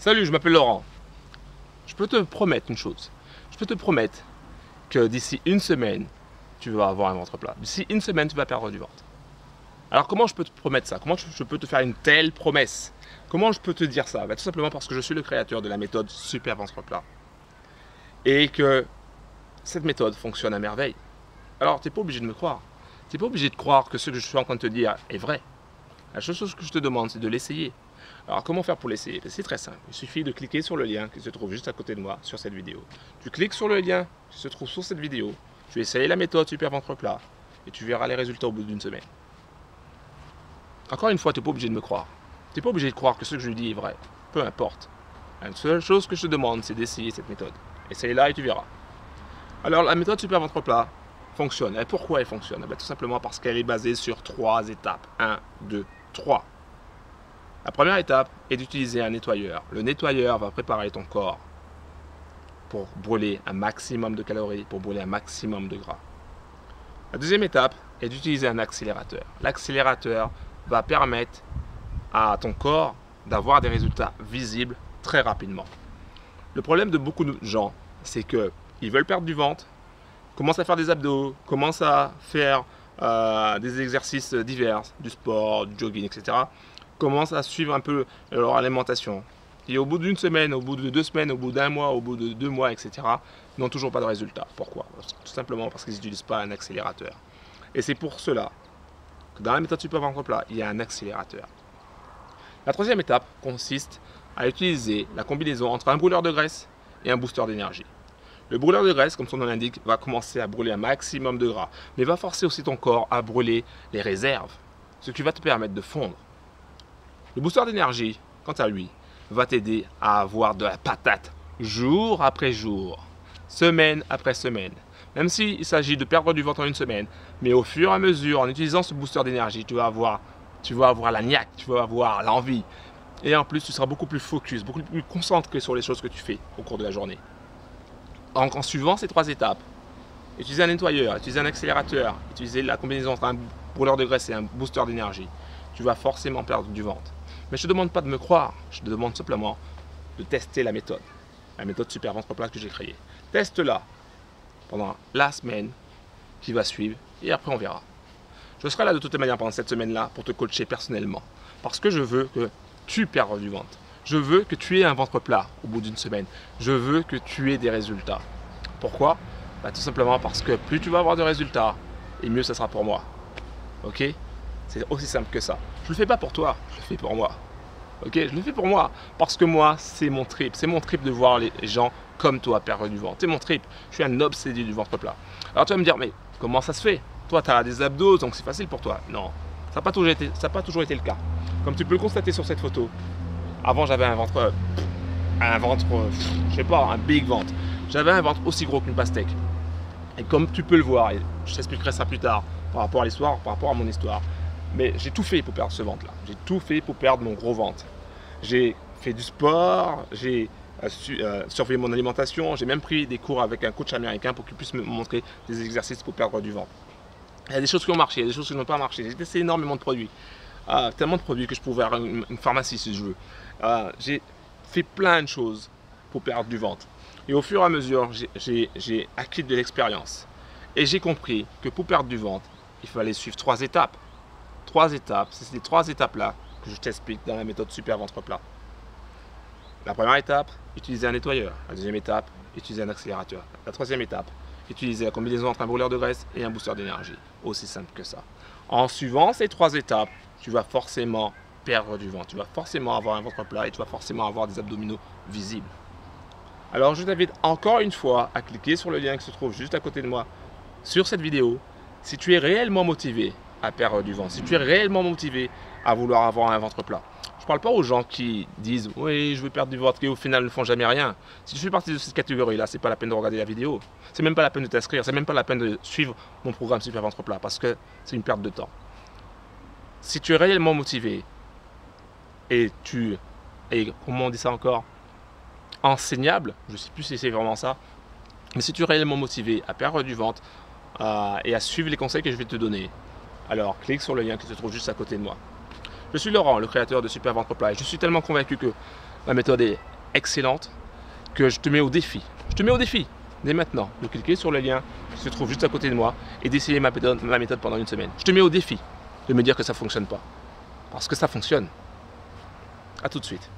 Salut, je m'appelle Laurent. Je peux te promettre une chose. Je peux te promettre que d'ici une semaine, tu vas avoir un ventre plat. D'ici une semaine, tu vas perdre du ventre. Alors comment je peux te promettre ça? Comment je peux te faire une telle promesse? Comment je peux te dire ça? Tout simplement parce que je suis le créateur de la méthode Super Ventre Plat. Et que cette méthode fonctionne à merveille. Alors, tu n'es pas obligé de me croire. Tu n'es pas obligé de croire que ce que je suis en train de te dire est vrai. La seule chose que je te demande, c'est de l'essayer. Alors, comment faire pour l'essayer? C'est très simple. Il suffit de cliquer sur le lien qui se trouve juste à côté de moi sur cette vidéo. Tu cliques sur le lien qui se trouve sur cette vidéo. Tu essayes la méthode Super Ventre Plat et tu verras les résultats au bout d'une semaine. Encore une fois, tu n'es pas obligé de me croire. Tu n'es pas obligé de croire que ce que je dis est vrai. Peu importe. La seule chose que je te demande, c'est d'essayer cette méthode. Essaye-la et tu verras. Alors, la méthode Super Ventre Plat fonctionne. Et pourquoi elle fonctionne? Tout simplement parce qu'elle est basée sur 3 étapes. 1, 2, 3. La première étape est d'utiliser un nettoyeur. Le nettoyeur va préparer ton corps pour brûler un maximum de calories, pour brûler un maximum de gras. La deuxième étape est d'utiliser un accélérateur. L'accélérateur va permettre à ton corps d'avoir des résultats visibles très rapidement. Le problème de beaucoup de gens, c'est qu'ils veulent perdre du ventre, commencent à faire des abdos, commencent à faire des exercices divers, du sport, du jogging, etc. Commencent à suivre un peu leur alimentation. Et au bout d'une semaine, au bout de 2 semaines, au bout d'un mois, au bout de 2 mois, etc., n'ont toujours pas de résultat. Pourquoi? Tout simplement parce qu'ils n'utilisent pas un accélérateur. Et c'est pour cela que dans la méthode Super Ventre Plat, il y a un accélérateur. La troisième étape consiste à utiliser la combinaison entre un brûleur de graisse et un booster d'énergie. Le brûleur de graisse, comme son nom l'indique, va commencer à brûler un maximum de gras, mais va forcer aussi ton corps à brûler les réserves, ce qui va te permettre de fondre. Le booster d'énergie, quant à lui, va t'aider à avoir de la patate jour après jour, semaine après semaine. Même s'il s'agit de perdre du ventre en une semaine, mais au fur et à mesure, en utilisant ce booster d'énergie, tu vas avoir la niaque, tu vas avoir l'envie. Et en plus, tu seras beaucoup plus focus, beaucoup plus concentré sur les choses que tu fais au cours de la journée. Donc, en suivant ces 3 étapes, utiliser un nettoyeur, utiliser un accélérateur, utiliser la combinaison entre un brûleur de graisse et un booster d'énergie, tu vas forcément perdre du ventre. Mais je ne te demande pas de me croire, je te demande simplement de tester la méthode Super Ventre Plat que j'ai créée. Teste-la pendant la semaine qui va suivre et après on verra. Je serai là de toutes les manières pendant cette semaine-là pour te coacher personnellement. Parce que je veux que tu perdes du ventre. Je veux que tu aies un ventre plat au bout d'une semaine. Je veux que tu aies des résultats. Pourquoi? Tout simplement parce que plus tu vas avoir de résultats, et mieux ça sera pour moi. Ok? C'est aussi simple que ça. Je ne le fais pas pour toi, je le fais pour moi. Ok? Je le fais pour moi. Parce que moi, c'est mon trip. C'est mon trip de voir les gens comme toi perdre du ventre. C'est mon trip. Je suis un obsédé du ventre plat. Alors tu vas me dire, mais comment ça se fait? Toi, tu as des abdos, donc c'est facile pour toi. Non, ça n'a pas toujours été le cas. Comme tu peux le constater sur cette photo, avant j'avais un ventre, je sais pas, un big ventre. J'avais un ventre aussi gros qu'une pastèque. Et comme tu peux le voir, et je t'expliquerai ça plus tard par rapport à l'histoire, par rapport à mon histoire, mais j'ai tout fait pour perdre ce ventre-là. J'ai tout fait pour perdre mon gros ventre. J'ai fait du sport, j'ai surveillé mon alimentation, j'ai même pris des cours avec un coach américain pour qu'il puisse me montrer des exercices pour perdre du ventre. Il y a des choses qui ont marché, il y a des choses qui n'ont pas marché. J'ai testé énormément de produits. Tellement de produits que je pouvais avoir une pharmacie si je veux. J'ai fait plein de choses pour perdre du ventre. Et au fur et à mesure, j'ai acquis de l'expérience. Et j'ai compris que pour perdre du ventre, il fallait suivre 3 étapes. 3 étapes, c'est ces 3 étapes-là que je t'explique dans la méthode Super Ventre Plat. La première étape, utiliser un nettoyeur. La deuxième étape, utiliser un accélérateur. La troisième étape, utiliser la combinaison entre un brûleur de graisse et un booster d'énergie. Aussi simple que ça. En suivant ces 3 étapes, tu vas forcément perdre du ventre. Tu vas forcément avoir un ventre plat et tu vas forcément avoir des abdominaux visibles. Alors je t'invite encore une fois à cliquer sur le lien qui se trouve juste à côté de moi sur cette vidéo si tu es réellement motivé à perdre du ventre, si tu es réellement motivé à vouloir avoir un ventre plat. Je ne parle pas aux gens qui disent « oui, je veux perdre du ventre » et au final ne font jamais rien. Si tu fais partie de cette catégorie-là, ce n'est pas la peine de regarder la vidéo. C'est même pas la peine de t'inscrire, c'est même pas la peine de suivre mon programme Super Ventre Plat parce que c'est une perte de temps. Si tu es réellement motivé et comment on dit ça encore, enseignable, je ne sais plus si c'est vraiment ça, mais si tu es réellement motivé à perdre du ventre et à suivre les conseils que je vais te donner, alors clique sur le lien qui se trouve juste à côté de moi. Je suis Laurent, le créateur de Super Ventre Plat et je suis tellement convaincu que ma méthode est excellente, que je te mets au défi. Je te mets au défi, dès maintenant, de cliquer sur le lien qui se trouve juste à côté de moi et d'essayer ma méthode pendant une semaine. Je te mets au défi de me dire que ça ne fonctionne pas. Parce que ça fonctionne. A tout de suite.